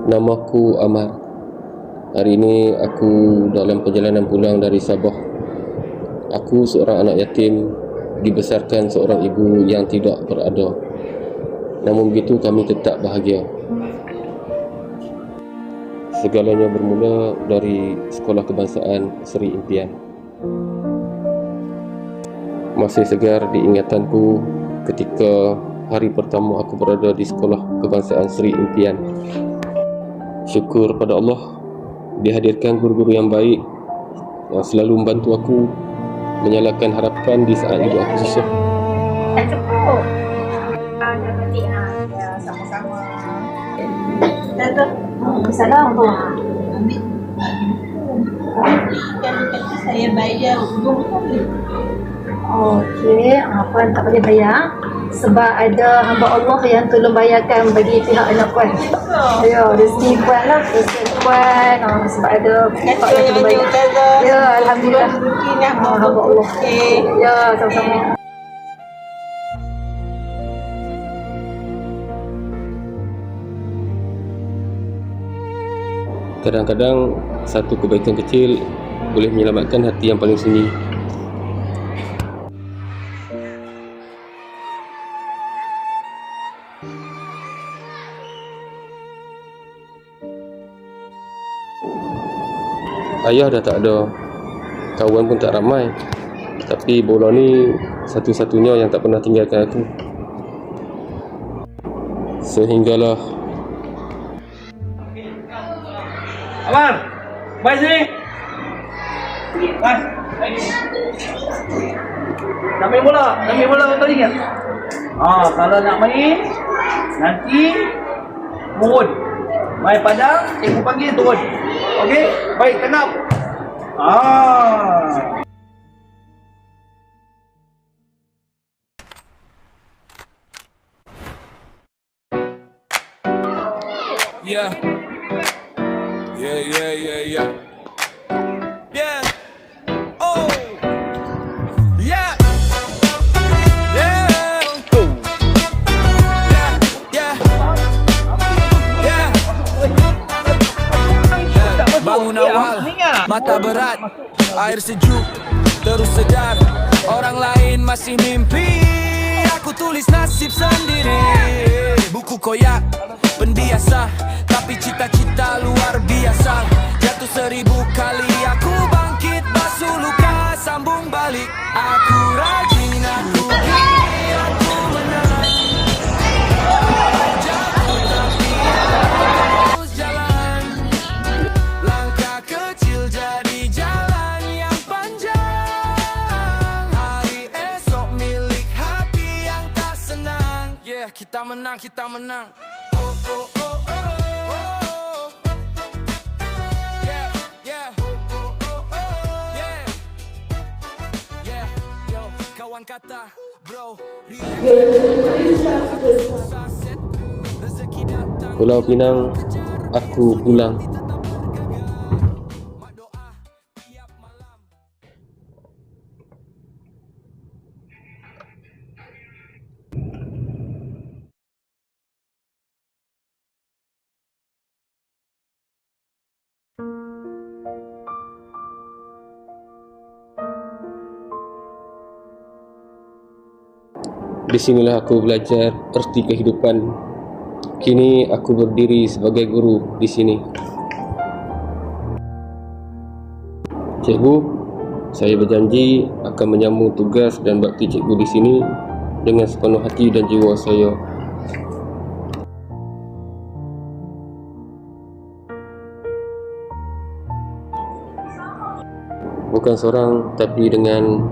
Namaku Amar. Hari ini aku dalam perjalanan pulang dari Sabah. Aku seorang anak yatim, dibesarkan seorang ibu yang tidak berada. Namun begitu kami tetap bahagia. Segalanya bermula dari Sekolah Kebangsaan Seri Impian. Masih segar di ingatanku ketika hari pertama aku berada di Sekolah Kebangsaan Seri Impian. Syukur pada Allah, dihadirkan guru-guru yang baik yang selalu membantu aku menyalakan harapan di saat hidup aku susah. Cukup. Dah petik ya, sama-sama. Dah tu. Salam tu. Ambil. Kan kata saya bayar hujung tadi. Okey, apa tak boleh bayar? Sebab ada hamba Allah yang tolong bayarkan bagi pihak anak puan. Ya, rezeki puan lah, rezeki puan. Sebab ada pihak yang tolong bayar. Ya, alhamdulillah. Hamba Allah. Ya, sama-sama. Kadang-kadang satu kebaikan kecil boleh menyelamatkan hati yang paling sunyi. Ayah dah tak ada, kawan pun tak ramai, tapi bola ni satu-satunya yang tak pernah tinggalkan aku. Sehinggalah Amar, mai sini. Mas, nak main bola kau ingat? Kalau nak main, nanti turun. Main padang, cikgu panggil turun. Okey, baik, kenap. Yeah. Yeah. Oh. Yeah. Yeah. Yeah. Yeah. Bangun awal, mata berat, air sejuk, terus sedar orang lain masih mimpi. Aku tulis nasib sendiri, buku koyak penbiasa, tapi cita-cita luar biasa. Jatuh 1000 kali, aku bangkit, basuh luka, sambung balik. Aku rajin, aku gini, aku menang. Jatuh tapi terus jalan. Langkah kecil jadi jalan yang panjang. Hari esok milik hati yang tak senang. Yeah, kita menang, kita menang. Oh, oh, oh, oh, oh. Yeah, yeah. Oh, oh, oh, oh. Yeah. Yeah, yo, kawan kata, bro. Rezeki datang. Pulau Pinang, aku pulang. Di sinilah aku belajar erti kehidupan. Kini aku berdiri sebagai guru di sini. Cikgu, saya berjanji akan menyambung tugas dan bakti cikgu di sini dengan sepenuh hati dan jiwa saya. Bukan seorang, tapi dengan